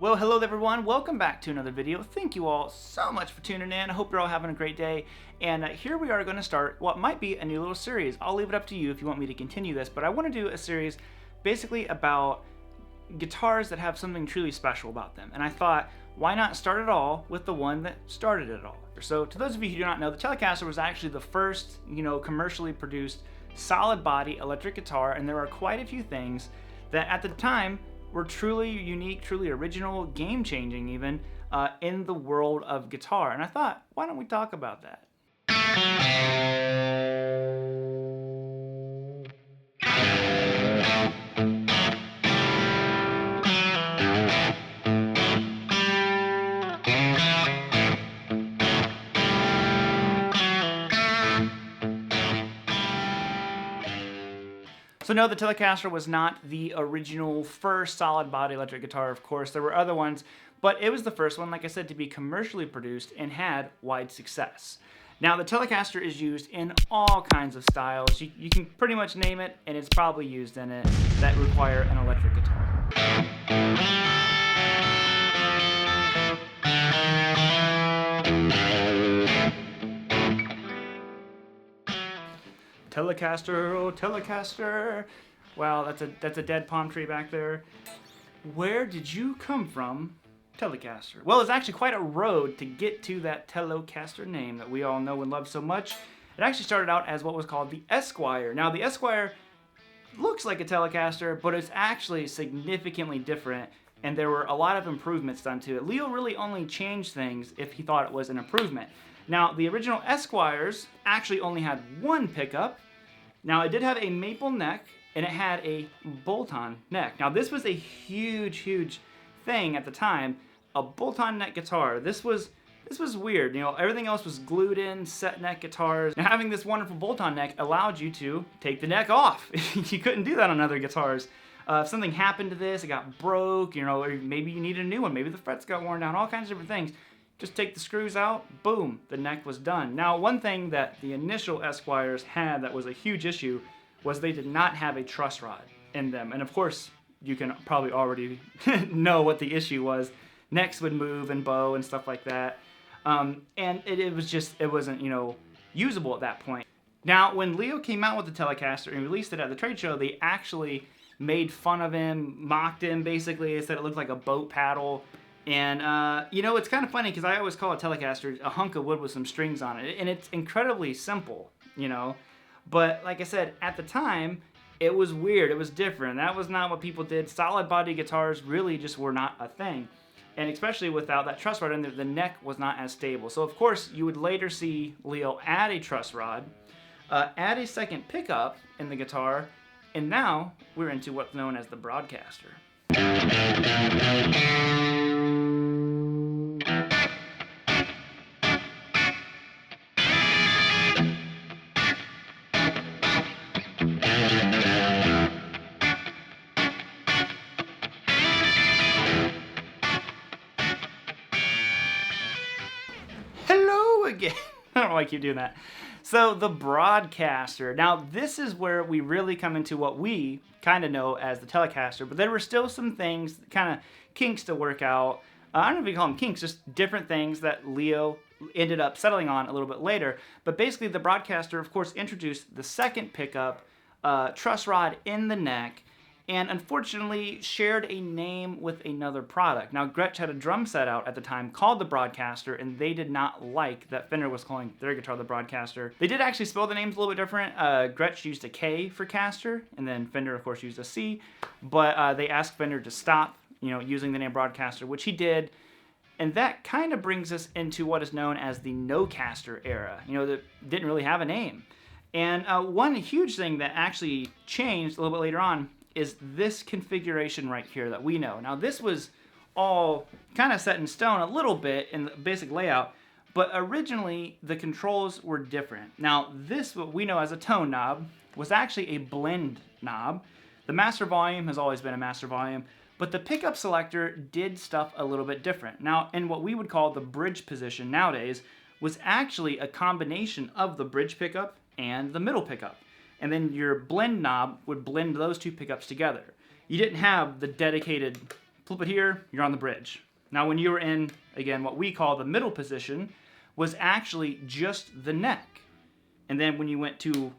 Well, hello everyone, welcome back to another video. Thank you all so much for tuning in. I hope you're all having a great day. And here we are going to start what might be a new little series. I'll leave it up to you if you want me to continue this, but I want to do a series basically about guitars that have something truly special about them. And I thought, why not start it all with the one that started it all? So to those of you who do not know, the Telecaster was actually the first, commercially produced solid body electric guitar, and there are quite a few things that at the time were truly unique, truly original, game-changing even, in the world of guitar. And I thought, why don't we talk about that? So no, the Telecaster was not the original first solid body electric guitar, of course. There were other ones, but it was the first one, like I said, to be commercially produced and had wide success. Now, the Telecaster is used in all kinds of styles. You can pretty much name it, and it's probably used in it, that require an electric guitar. Telecaster, oh Telecaster. Wow, that's a dead palm tree back there. Where did you come from, Telecaster? Well, it's actually quite a road to get to that Telecaster name that we all know and love so much. It actually started out as what was called the Esquire. Now, the Esquire looks like a Telecaster, but it's actually significantly different, and there were a lot of improvements done to it. Leo really only changed things if he thought it was an improvement. Now, the original Esquires actually only had one pickup. Now, it did have a maple neck, and it had a bolt-on neck. Now, this was a huge, huge thing at the time, a bolt-on neck guitar. This was weird. Everything else was glued in, set neck guitars. Now, having this wonderful bolt-on neck allowed you to take the neck off. You couldn't do that on other guitars. If something happened to this, it got broke, or maybe you needed a new one, maybe the frets got worn down, all kinds of different things. Just take the screws out, boom, the neck was done. Now, one thing that the initial Esquires had that was a huge issue was they did not have a truss rod in them. And of course, you can probably already know what the issue was. Necks would move and bow and stuff like that. And it wasn't, usable at that point. Now, when Leo came out with the Telecaster and released it at the trade show, they actually made fun of him, mocked him, basically. They said it looked like a boat paddle. And, it's kind of funny because I always call a Telecaster a hunk of wood with some strings on it. And it's incredibly simple, But, like I said, at the time, it was weird. It was different. That was not what people did. Solid body guitars really just were not a thing. And especially without that truss rod in there, the neck was not as stable. So, of course, you would later see Leo add a truss rod, add a second pickup in the guitar, and now we're into what's known as the Broadcaster. Again. I don't know why I keep doing that. So the Broadcaster. Now this is where we really come into what we kind of know as the Telecaster, but there were still some things, kind of kinks to work out. I don't know if you call them kinks, just different things that Leo ended up settling on a little bit later. But basically the Broadcaster, of course, introduced the second pickup, truss rod in the neck, and unfortunately shared a name with another product. Now, Gretsch had a drum set out at the time called the Broadcaster, and they did not like that Fender was calling their guitar the Broadcaster. They did actually spell the names a little bit different. Gretsch used a K for caster, and then Fender, of course, used a C, but they asked Fender to stop, using the name Broadcaster, which he did, and that kind of brings us into what is known as the no-caster era, that didn't really have a name. And one huge thing that actually changed a little bit later on is this configuration right here that we know. Now, this was all kind of set in stone a little bit in the basic layout, but originally the controls were different. Now, this, what we know as a tone knob, was actually a blend knob. The master volume has always been a master volume, but the pickup selector did stuff a little bit different. Now, in what we would call the bridge position nowadays, was actually a combination of the bridge pickup and the middle pickup. And then your blend knob would blend those two pickups together. You didn't have the dedicated Flip it here, you're on the bridge. Now when you were in, again, what we call the middle position, was actually just the neck. And then when you went to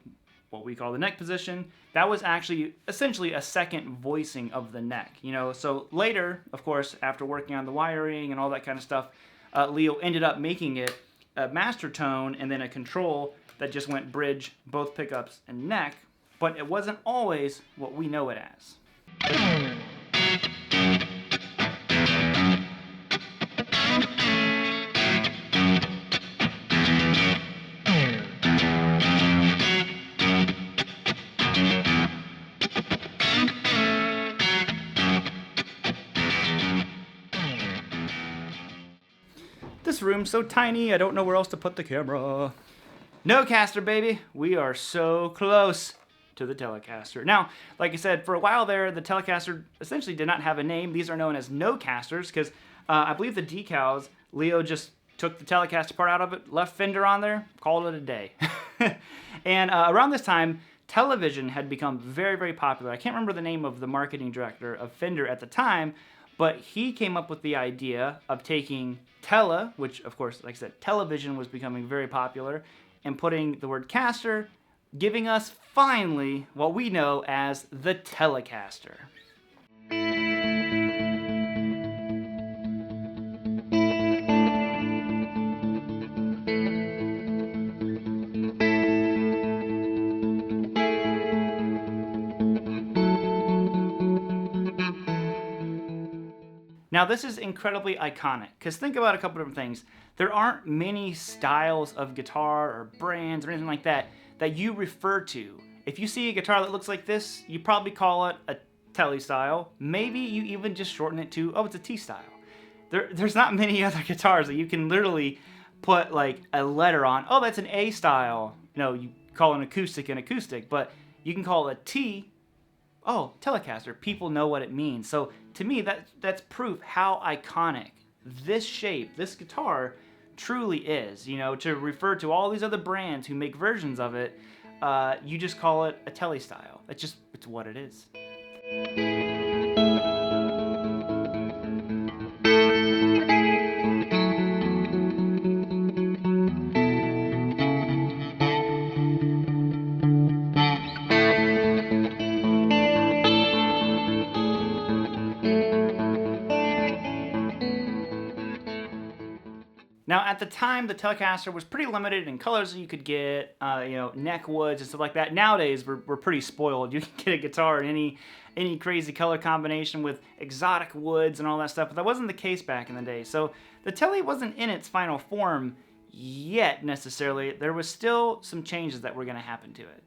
what we call the neck position, that was actually essentially a second voicing of the neck. You know, so later, of course, after working on the wiring and all that kind of stuff, Leo ended up making it a master tone and then a control that just went bridge, both pickups, and neck, but it wasn't always what we know it as. This room's so tiny, I don't know where else to put the camera. No-caster, baby. We are so close to the Telecaster. Now, like I said, for a while there, the Telecaster essentially did not have a name. These are known as no-casters because I believe the decals, Leo just took the Telecaster part out of it, left Fender on there, called it a day. And around this time, television had become very, very popular. I can't remember the name of the marketing director of Fender at the time, but he came up with the idea of taking Tele, which of course, like I said, television was becoming very popular, and putting the word caster, giving us finally what we know as the Telecaster. Now this is incredibly iconic, because think about a couple different things. There aren't many styles of guitar or brands or anything like that that you refer to. If you see a guitar that looks like this, you probably call it a Tele style. Maybe you even just shorten it to, oh, it's a T style. There's not many other guitars that you can literally put like a letter on. Oh, that's an A style. You know, you call an acoustic an acoustic, but you can call a T, oh, Telecaster. People know what it means. So to me, that's proof how iconic this shape, this guitar, truly is. You know, to refer to all these other brands who make versions of it, you just call it a Tele style. It's what it is. Now, at the time, the Telecaster was pretty limited in colors that you could get, you know, neck woods and stuff like that. Nowadays, we're pretty spoiled. You can get a guitar in any crazy color combination with exotic woods and all that stuff, but that wasn't the case back in the day. So the Tele wasn't in its final form yet, necessarily. There was still some changes that were going to happen to it.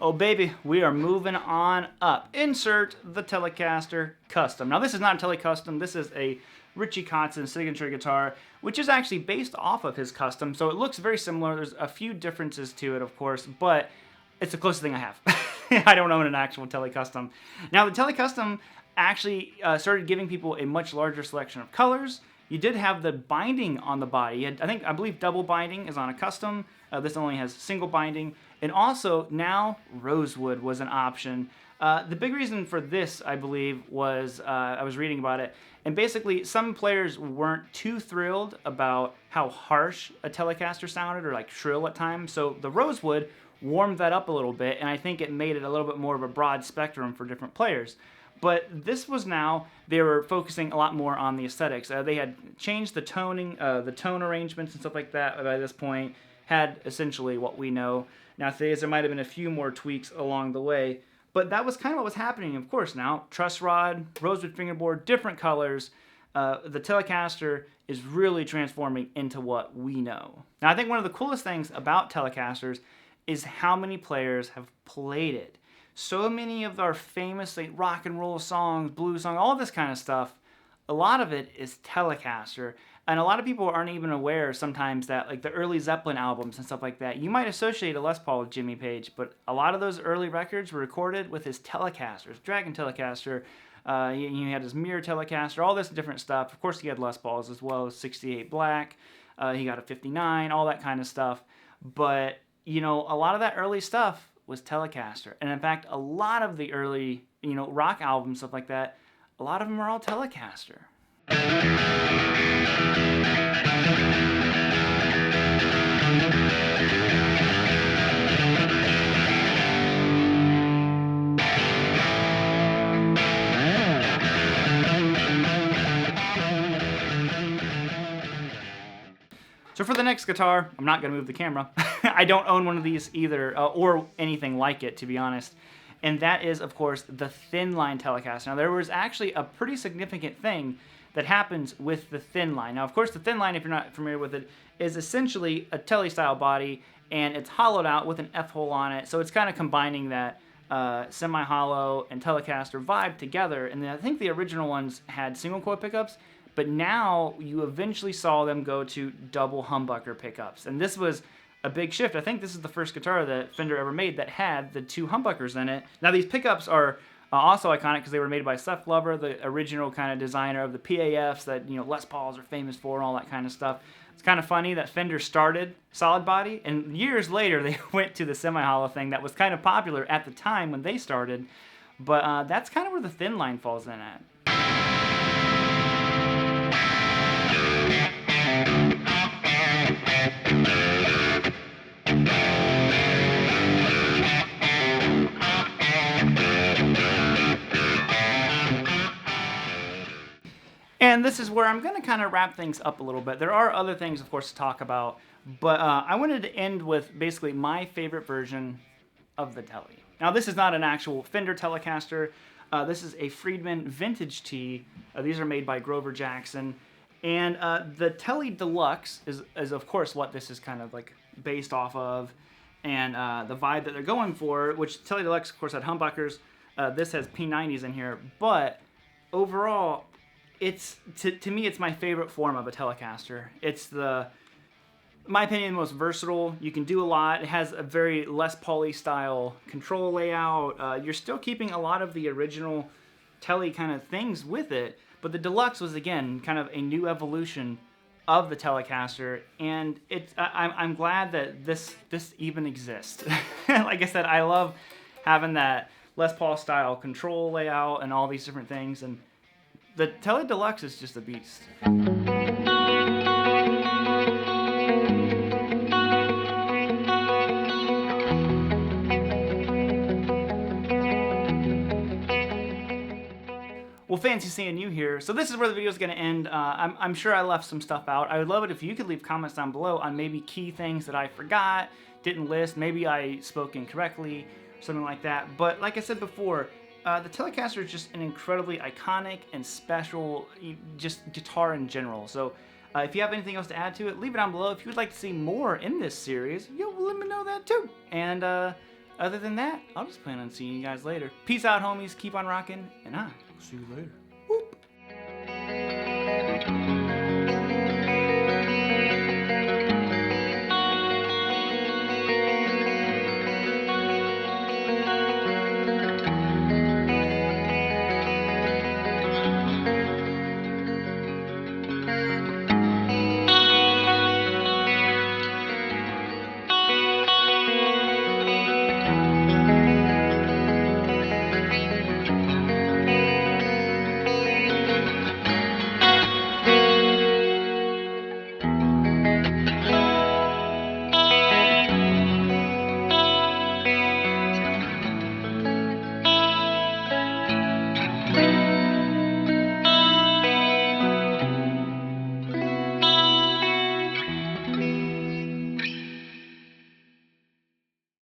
Oh baby, we are moving on up. Insert the Telecaster Custom. Now this is not a Tele Custom, this is a Richie Kotzen signature guitar, which is actually based off of his Custom, so it looks very similar. There's a few differences to it, of course, but it's the closest thing I have. I don't own an actual Tele Custom. Now the Tele Custom actually started giving people a much larger selection of colors. You did have the binding on the body. You had, I believe double binding is on a Custom. This only has single binding. And also, now rosewood was an option. The big reason for this, I believe, was, I was reading about it, and basically some players weren't too thrilled about how harsh a Telecaster sounded, or like shrill at times, so the rosewood warmed that up a little bit, and I think it made it a little bit more of a broad spectrum for different players. But this was now, they were focusing a lot more on the aesthetics. They had changed the toning, the tone arrangements and stuff like that by this point, had essentially what we know. Now today, there might have been a few more tweaks along the way, but that was kind of what was happening, of course. Now, truss rod, rosewood fingerboard, different colors. The Telecaster is really transforming into what we know. Now, I think one of the coolest things about Telecasters is how many players have played it. So many of our famous like, rock and roll songs, blues songs, all this kind of stuff, a lot of it is Telecaster. And a lot of people aren't even aware sometimes that like the early Zeppelin albums and stuff like that, you might associate a Les Paul with Jimmy Page, but a lot of those early records were recorded with his Telecasters, Dragon Telecaster. He had his Mirror Telecaster, all this different stuff. Of course, he had Les Pauls as well, 68 Black. He got a 59, all that kind of stuff. But, you know, a lot of that early stuff was Telecaster. And in fact, a lot of the early, you know, rock albums, stuff like that, a lot of them are all Telecaster. So for the next guitar, I'm not going to move the camera. I don't own one of these either, or anything like it, to be honest. And that is, of course, the Thinline Telecaster. Now, there was actually a pretty significant thing that happens with the Thinline. Now, of course, the Thinline, if you're not familiar with it, is essentially a Tele-style body, and it's hollowed out with an F-hole on it. So it's kind of combining that semi-hollow and Telecaster vibe together. And I think the original ones had single coil pickups, but now you eventually saw them go to double humbucker pickups. And this was a big shift. I think this is the first guitar that Fender ever made that had the 2 humbuckers in it. Now, these pickups are also iconic because they were made by Seth Glover, the original kind of designer of the PAFs that, you know, Les Pauls are famous for and all that kind of stuff. It's kind of funny that Fender started solid body, and years later they went to the semi-hollow thing that was kind of popular at the time when they started. But that's kind of where the Thinline falls in at. And this is where I'm going to kind of wrap things up a little bit. There are other things, of course, to talk about, but I wanted to end with basically my favorite version of the Tele. Now, this is not an actual Fender Telecaster. This is a Friedman Vintage T. These are made by Grover Jackson. And the Tele Deluxe is, of course, what this is kind of like based off of, and the vibe that they're going for, which Tele Deluxe, of course, had humbuckers. This has P90s in here, but overall, it's to me, it's my favorite form of a Telecaster. It's in my opinion, the most versatile. You can do a lot. It has a very Les Paul-y style control layout. You're still keeping a lot of the original Tele kind of things with it, but the Deluxe was, again, kind of a new evolution of the Telecaster, and I'm glad that this even exists. Like I said, I love having that Les Paul style control layout and all these different things, and the Tele Deluxe is just a beast. Well, fancy seeing you here. So this is where the video is going to end. I'm sure I left some stuff out. I would love it if you could leave comments down below on maybe key things that I forgot, didn't list, maybe I spoke incorrectly, something like that. But like I said before, the Telecaster is just an incredibly iconic and special just guitar in general. So if you have anything else to add to it, leave it down below. If you would like to see more in this series, let me know that too. And other than that, I'll just plan on seeing you guys later. Peace out, homies. Keep on rocking, and I'll see you later. Whoop.